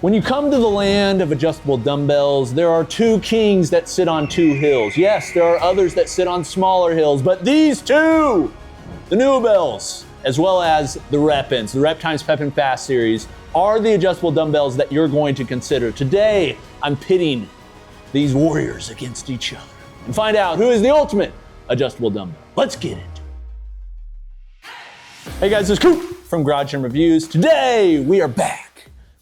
When you come to the land of adjustable dumbbells, there are two kings that sit on two hills. Yes, there are others that sit on smaller hills, but these two, the NUOBELLs, as well as the REPPINs, the Rep times Pep and Fast series, are the adjustable dumbbells that you're going to consider. Today, I'm pitting these warriors against each other and find out who is the ultimate adjustable dumbbell. Let's get it. Hey guys, this is Coop from Garage Gym Reviews. Today, we are back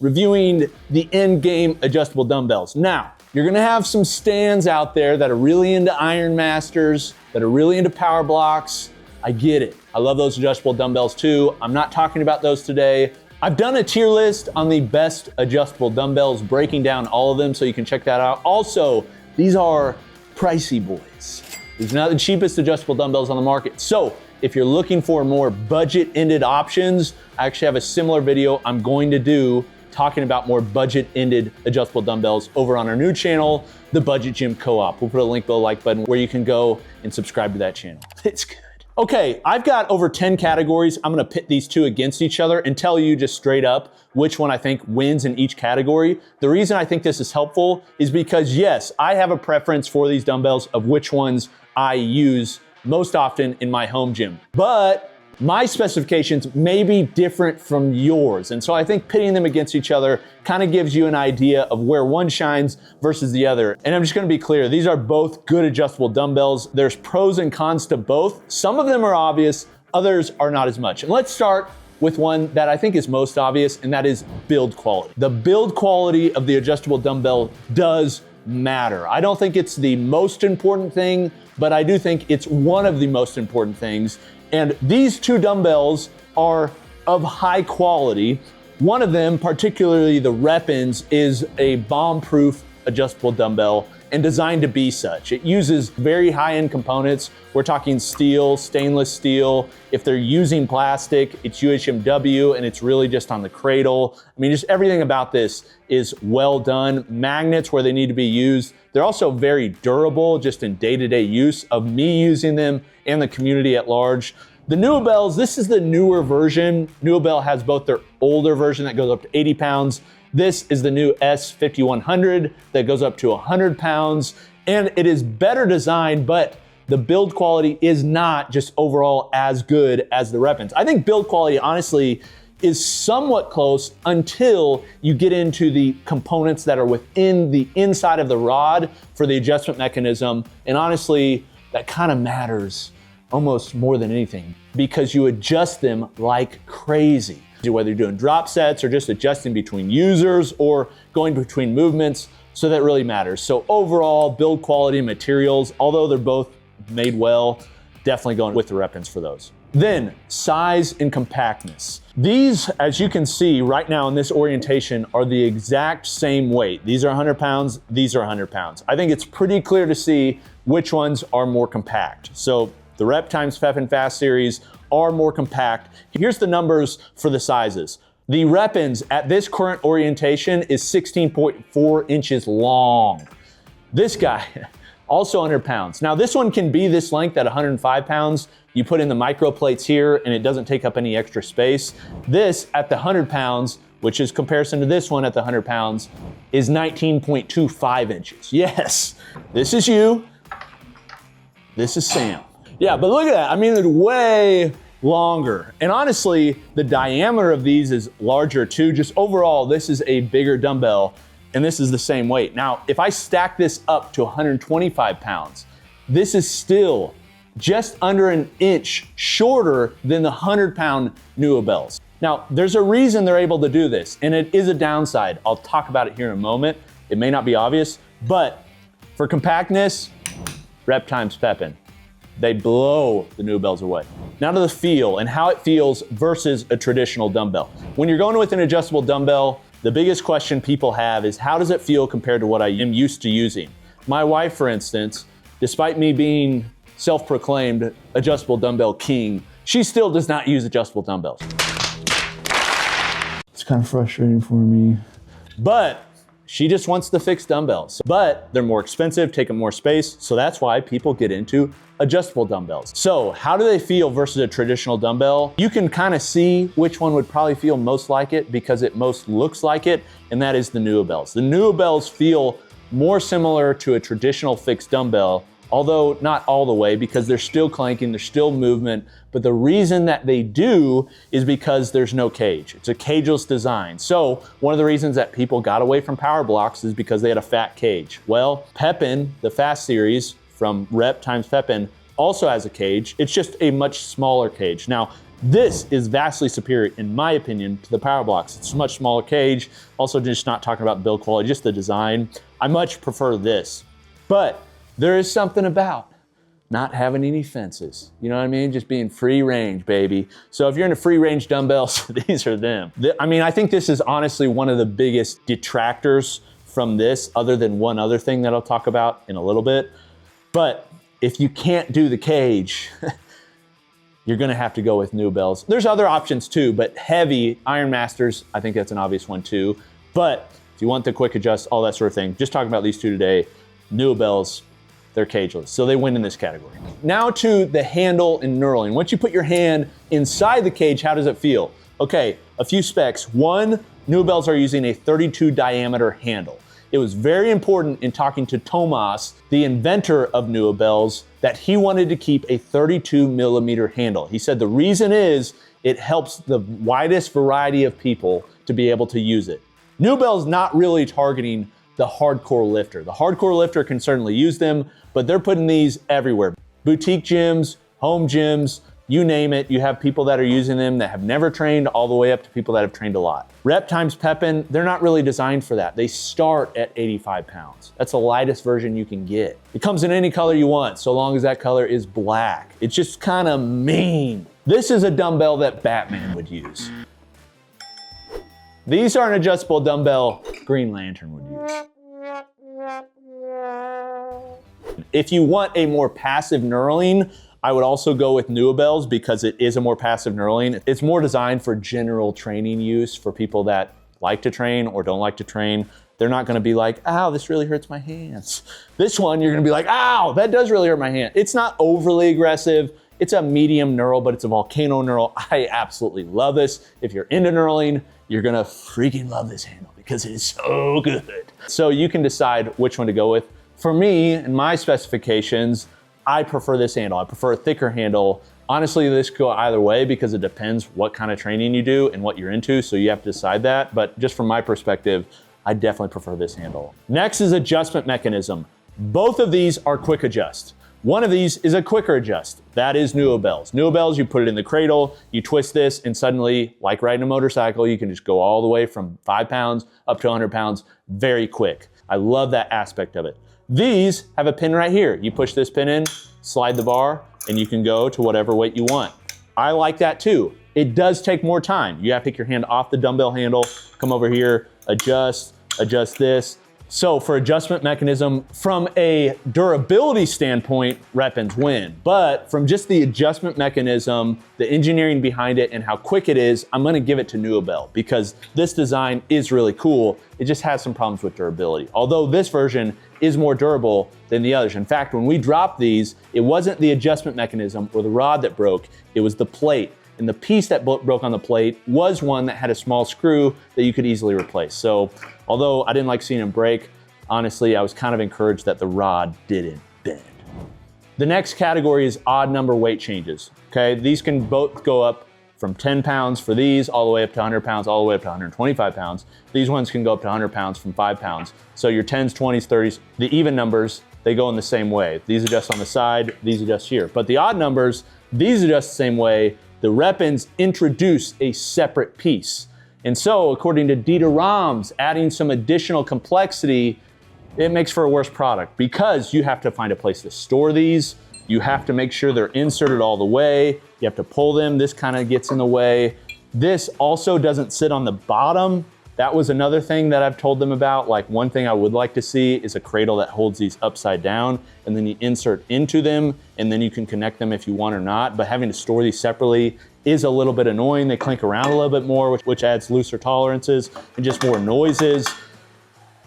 reviewing the end game adjustable dumbbells. Now, you're gonna have some stands out there that are really into Iron Masters, that are really into power blocks. I get it. I love those adjustable dumbbells too. I'm not talking about those today. I've done a tier list on the best adjustable dumbbells, breaking down all of them, so you can check that out. Also, these are pricey boys. These are not the cheapest adjustable dumbbells on the market. So if you're looking for more budget-ended options, I actually have a similar video I'm going to do talking about more budget-ended adjustable dumbbells over on our new channel, the Budget Gym Co-op. We'll put a link below the like button where you can go and subscribe to that channel. It's good. Okay, I've got over 10 categories. I'm gonna pit these two against each other and tell you just straight up which one I think wins in each category. The reason I think this is helpful is because yes, I have a preference for these dumbbells of which ones I use most often in my home gym, but my specifications may be different from yours. And so I think pitting them against each other kind of gives you an idea of where one shines versus the other. And I'm just gonna be clear, these are both good adjustable dumbbells. There's pros and cons to both. Some of them are obvious, others are not as much. And let's start with one that I think is most obvious, and that is build quality. The build quality of the adjustable dumbbell does matter. I don't think it's the most important thing, but I do think it's one of the most important things. And these two dumbbells are of high quality. One of them, particularly the REPPINs, is a bomb-proof adjustable dumbbell and designed to be such. It uses very high-end components. We're talking steel, stainless steel. If they're using plastic, it's UHMW and it's really just on the cradle. I mean, just everything about this is well done. Magnets where they need to be used. They're also very durable just in day-to-day use of me using them and the community at large. The NUOBELLs, this is the newer version. NUOBELL has both their older version that goes up to 80 pounds. This is the new S5100 that goes up to 100 pounds. And it is better designed, but the build quality is not just overall as good as the REPPINs. I think build quality, honestly, is somewhat close until you get into the components that are within the inside of the rod for the adjustment mechanism. And honestly, that kind of matters almost more than anything because you adjust them like crazy. Whether you're doing drop sets or just adjusting between users or going between movements, so that really matters. So overall, build quality and materials, although they're both made well, definitely going with the REPPINs for those. Then, size and compactness. These, as you can see right now in this orientation, are the exact same weight. These are 100 pounds, these are 100 pounds. I think it's pretty clear to see which ones are more compact. So the Rep times Pep and Fast series are more compact. Here's the numbers for the sizes. The REPPINs at this current orientation is 16.4 inches long. This guy, also 100 pounds. Now this one can be this length at 105 pounds. You put in the micro plates here and it doesn't take up any extra space. This at the 100 pounds, which is comparison to this one at the 100 pounds, is 19.25 inches. Yes, this is you, this is Sam. Yeah, but look at that. I mean, it's way longer. And honestly, the diameter of these is larger too. Just overall, this is a bigger dumbbell and this is the same weight. Now, if I stack this up to 125 pounds, this is still just under an inch shorter than the 100-pound NUOBELLs. Now, there's a reason they're able to do this, and it is a downside. I'll talk about it here in a moment. It may not be obvious, but for compactness, Rep times Pep. They blow the NUOBELLs away. Now to the feel and how it feels versus a traditional dumbbell. When you're going with an adjustable dumbbell, the biggest question people have is how does it feel compared to what I am used to using? My wife, for instance, despite me being self-proclaimed adjustable dumbbell king, she still does not use adjustable dumbbells. It's kind of frustrating for me. But She just wants the fixed dumbbells, but they're more expensive, take up more space. So that's why people get into adjustable dumbbells. So how do they feel versus a traditional dumbbell? You can kind of see which one would probably feel most like it because it most looks like it, and that is the NUOBELLs. The NUOBELLs feel more similar to a traditional fixed dumbbell, although not all the way because they're still clanking, there's still movement, but the reason that they do is because there's no cage. It's a cageless design. So one of the reasons that people got away from power blocks is because they had a fat cage. Well, REPPIN, the fast series from Rep times REPPIN, also has a cage. It's just a much smaller cage. Now, this is vastly superior, in my opinion, to the power blocks. It's a much smaller cage. Also, just not talking about build quality, just the design. I much prefer this, but there is something about not having any fences. You know what I mean? Just being free range, baby. So if you're into free range dumbbells, these are them. I mean, I think this is honestly one of the biggest detractors from this, other than one other thing that I'll talk about in a little bit. But if you can't do the cage, you're gonna have to go with NUOBELLs. There's other options too, but heavy Iron Masters, I think that's an obvious one too. But if you want the quick adjust, all that sort of thing, just talking about these two today, NUOBELLs, they're cageless, so they win in this category. Now to the handle and knurling. Once you put your hand inside the cage, how does it feel? Okay, a few specs. One, NUOBELLs are using a 32 diameter handle. It was very important in talking to Tomas, the inventor of NUOBELLs, that he wanted to keep a 32 millimeter handle. He said the reason is it helps the widest variety of people to be able to use it. NUOBELL's not really targeting the hardcore lifter. The hardcore lifter can certainly use them, but they're putting these everywhere. Boutique gyms, home gyms, you name it. You have people that are using them that have never trained all the way up to people that have trained a lot. Rep times REPPIN, they're not really designed for that. They start at 85 pounds. That's the lightest version you can get. It comes in any color you want, so long as that color is black. It's just kind of mean. This is a dumbbell that Batman would use. These are an adjustable dumbbell Green Lantern would use. If you want a more passive knurling, I would also go with NUOBELLs because it is a more passive knurling. It's more designed for general training use for people that like to train or don't like to train. They're not gonna be like, ow, this really hurts my hands. This one, you're gonna be like, ow, that does really hurt my hand. It's not overly aggressive. It's a medium knurl, but it's a volcano knurl. I absolutely love this. If you're into knurling, you're gonna freaking love this handle because it is so good. So you can decide which one to go with. For me and my specifications, I prefer this handle. I prefer a thicker handle. Honestly, this could go either way because it depends what kind of training you do and what you're into, so you have to decide that. But just from my perspective, I definitely prefer this handle. Next is adjustment mechanism. Both of these are quick adjust. One of these is a quicker adjust. That is NUOBELLs. NUOBELLs, you put it in the cradle, you twist this, and suddenly, like riding a motorcycle, you can just go all the way from 5 pounds up to 100 pounds very quick. I love that aspect of it. These have a pin right here. You push this pin in, slide the bar, and you can go to whatever weight you want. I like that too. It does take more time. You have to take your hand off the dumbbell handle, come over here, adjust this. So for adjustment mechanism, from a durability standpoint, REPPINs win. But from just the adjustment mechanism, the engineering behind it and how quick it is, I'm gonna give it to NUOBELL because this design is really cool. It just has some problems with durability. Although this version is more durable than the others. In fact, when we dropped these, it wasn't the adjustment mechanism or the rod that broke, it was the plate. And the piece that broke on the plate was one that had a small screw that you could easily replace. So although I didn't like seeing them break, honestly, I was kind of encouraged that the rod didn't bend. The next category is odd number weight changes, okay? These can both go up from 10 pounds for these, all the way up to 100 pounds, all the way up to 125 pounds. These ones can go up to 100 pounds from 5 pounds. So your 10s, 20s, 30s, the even numbers, they go in the same way. These adjust on the side, these adjust here. But the odd numbers, these adjust the same way. The REPPINs introduce a separate piece. And so, according to Dieter Rams, adding some additional complexity, it makes for a worse product because you have to find a place to store these. You have to make sure they're inserted all the way. You have to pull them. This kind of gets in the way. This also doesn't sit on the bottom. That was another thing that I've told them about. Like, one thing I would like to see is a cradle that holds these upside down, and then you insert into them, and then you can connect them if you want or not. But having to store these separately is a little bit annoying. They clink around a little bit more, which adds looser tolerances and just more noises.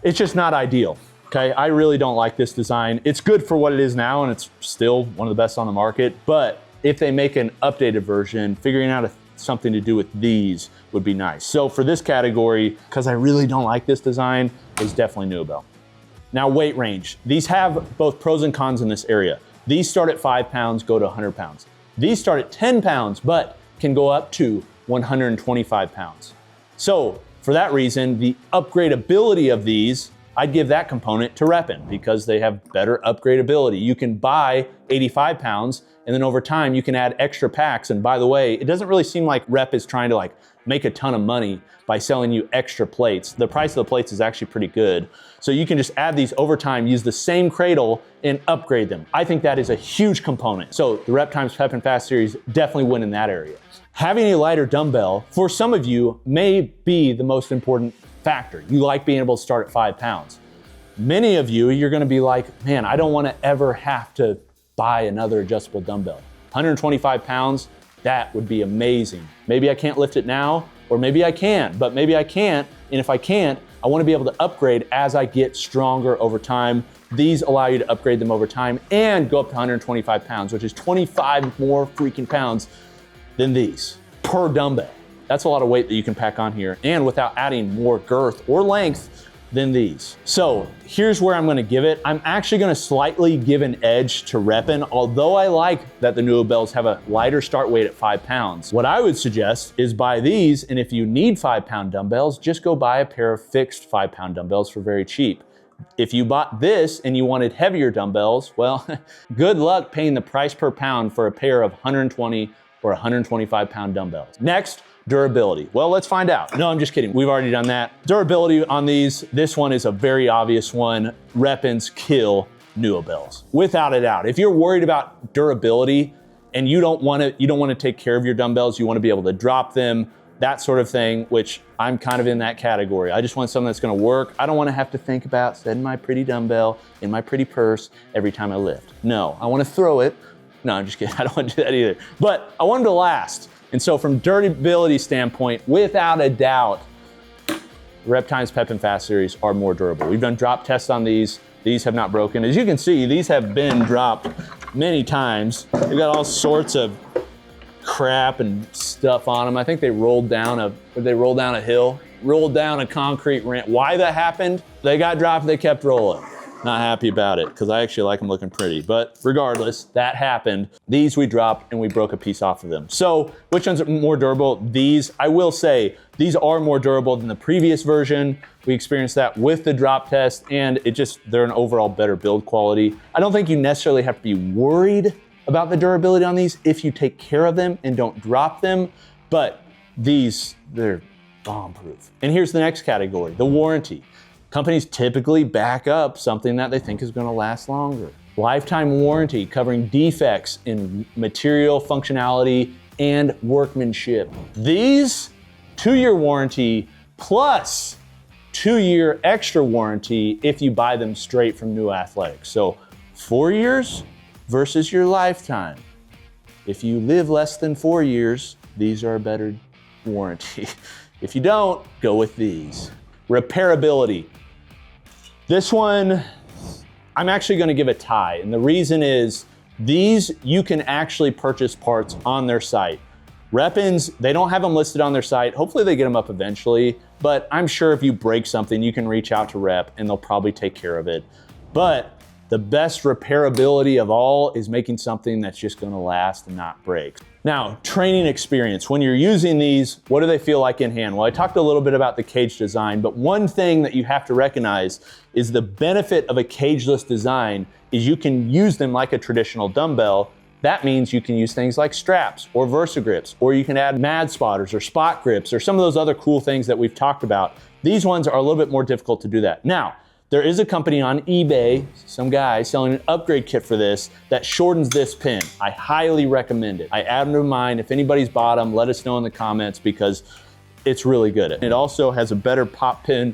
It's just not ideal. Okay, I really don't like this design. It's good for what it is now, and it's still one of the best on the market, but if they make an updated version, figuring out something to do with these would be nice. So for this category, because I really don't like this design, is definitely NUOBELL. Now, weight range. These have both pros and cons in this area. These start at 5 pounds, go to 100 pounds. These start at 10 pounds, but can go up to 125 pounds. So for that reason, the upgradability of these, I'd give that component to REPPIN because they have better upgradability. You can buy 85 pounds and then over time you can add extra packs. And by the way, it doesn't really seem like Rep is trying to make a ton of money by selling you extra plates. The price of the plates is actually pretty good. So you can just add these over time, use the same cradle and upgrade them. I think that is a huge component. So the Rep times Pep and Fast series definitely win in that area. Having a lighter dumbbell, for some of you, may be the most important factor. You like being able to start at 5 pounds. Many of you, you're gonna be like, man, I don't wanna ever have to buy another adjustable dumbbell. 125 pounds, that would be amazing. Maybe I can't lift it now, or maybe I can, but maybe I can't. And if I can't, I wanna be able to upgrade as I get stronger over time. These allow you to upgrade them over time and go up to 125 pounds, which is 25 more freaking pounds than these per dumbbell. That's a lot of weight that you can pack on here and without adding more girth or length than these. So here's where I'm gonna give it. I'm actually gonna slightly give an edge to REPPIN, although I like that the NUOBELLs have a lighter start weight at 5 pounds. What I would suggest is buy these, and if you need 5-pound dumbbells, just go buy a pair of fixed 5-pound dumbbells for very cheap. If you bought this and you wanted heavier dumbbells, well, good luck paying the price per pound for a pair of 120 or 125-pound dumbbells. Next, durability. Well, let's find out. No, I'm just kidding. We've already done that. Durability on these, this one is a very obvious one. REPPIN's kill NUOBELLs, without a doubt. If you're worried about durability and you don't want to take care of your dumbbells, you want to be able to drop them, that sort of thing, which I'm kind of in that category. I just want something that's going to work. I don't want to have to think about setting my pretty dumbbell in my pretty purse every time I lift. No, I want to throw it. No, I'm just kidding. I don't want to do that either. But I want them to last. And so from durability standpoint, without a doubt, Rep times Pep and Fast series are more durable. We've done drop tests on these. These have not broken. As you can see, these have been dropped many times. They've got all sorts of crap and stuff on them. I think they rolled down a hill, rolled down a concrete ramp. Why that happened? They got dropped, they kept rolling. Not happy about it, because I actually like them looking pretty. But regardless, that happened. These we dropped and we broke a piece off of them. So which ones are more durable? These, I will say, these are more durable than the previous version. We experienced that with the drop test, and they're an overall better build quality. I don't think you necessarily have to be worried about the durability on these if you take care of them and don't drop them, but these, they're bomb-proof. And here's the next category, the warranty. Companies typically back up something that they think is gonna last longer. Lifetime warranty covering defects in material, functionality, and workmanship. These, 2-year warranty plus 2-year extra warranty if you buy them straight from New Athletics. So 4 years versus your lifetime. If you live less than 4 years, these are a better warranty. If you don't, go with these. Repairability. This one, I'm actually gonna give a tie, and the reason is these you can actually purchase parts on their site. REPPIN's, they don't have them listed on their site. Hopefully they get them up eventually, but I'm sure if you break something, you can reach out to Rep and they'll probably take care of it. But the best repairability of all is making something that's just gonna last and not break. Now, training experience. When you're using these, what do they feel like in hand? Well, I talked a little bit about the cage design, but one thing that you have to recognize is the benefit of a cageless design is you can use them like a traditional dumbbell. That means you can use things like straps or VersaGrips, or you can add mad spotters or spot grips or some of those other cool things that we've talked about. These ones are a little bit more difficult to do that. Now, there is a company on eBay, some guy selling an upgrade kit for this that shortens this pin. I highly recommend it. I add them to mine. If anybody's bought them, let us know in the comments because it's really good. It also has a better pop pin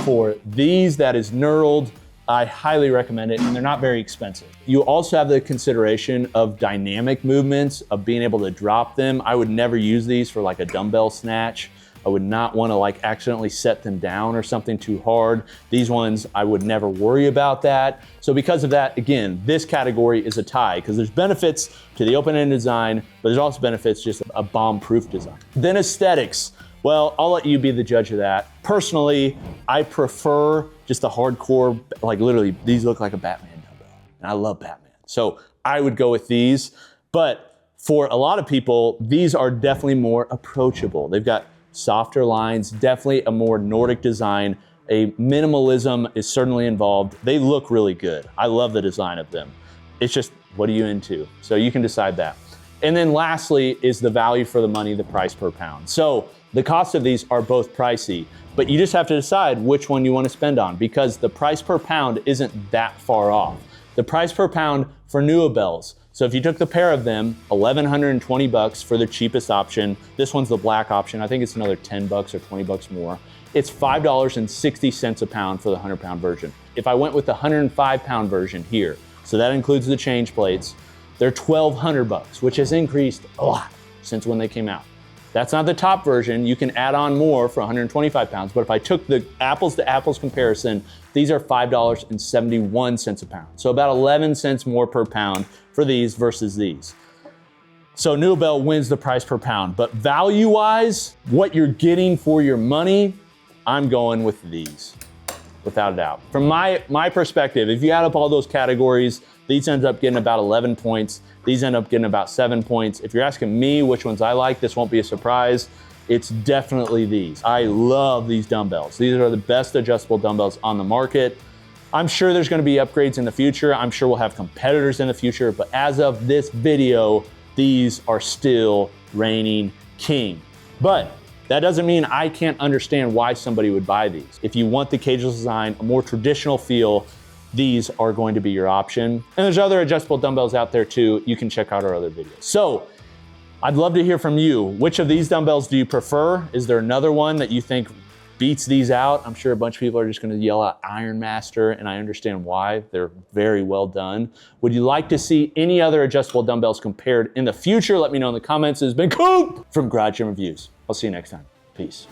for these that is knurled. I highly recommend it, and they're not very expensive. You also have the consideration of dynamic movements, of being able to drop them. I would never use these for like a dumbbell snatch. I would not want to like accidentally set them down or something too hard. These ones, I would never worry about that. So because of that, again, this category is a tie because there's benefits to the open-end design, but there's also benefits just a bomb-proof design. Then aesthetics. Well, I'll let you be the judge of that. Personally, I prefer just the hardcore, like literally, these look like a Batman dumbbell. And I love Batman. So I would go with these. But for a lot of people, these are definitely more approachable. They've got softer lines, definitely a more Nordic design. A minimalism is certainly involved. They look really good. I love the design of them. It's just, what are you into? So you can decide that. And then lastly is the value for the money, the price per pound. So the cost of these are both pricey, but you just have to decide which one you want to spend on because the price per pound isn't that far off. The price per pound for NUOBELLs. So if you took the pair of them, $1,120 for the cheapest option. This one's the black option. I think it's another 10 bucks or 20 bucks more. It's $5.60 a pound for the 100-pound version. If I went with the 105-pound version here, so that includes the change plates, they're $1,200, which has increased a lot since when they came out. That's not the top version. You can add on more for 125 pounds, but if I took the apples to apples comparison, these are $5.71 a pound. So about 11 cents more per pound for these versus these. So NUOBELL wins the price per pound, but value-wise, what you're getting for your money, I'm going with these, without a doubt. From my perspective, if you add up all those categories, these end up getting about 11 points. These end up getting about 7 points. If you're asking me which ones I like, this won't be a surprise. It's definitely these. I love these dumbbells. These are the best adjustable dumbbells on the market. I'm sure there's gonna be upgrades in the future. I'm sure we'll have competitors in the future, but as of this video, these are still reigning king. But that doesn't mean I can't understand why somebody would buy these. If you want the cageless design, a more traditional feel, these are going to be your option. And there's other adjustable dumbbells out there too. You can check out our other videos. So I'd love to hear from you. Which of these dumbbells do you prefer? Is there another one that you think beats these out? I'm sure a bunch of people are just gonna yell out Iron Master, and I understand why. They're very well done. Would you like to see any other adjustable dumbbells compared in the future? Let me know in the comments. This has been Coop from Garage Gym Reviews. I'll see you next time. Peace.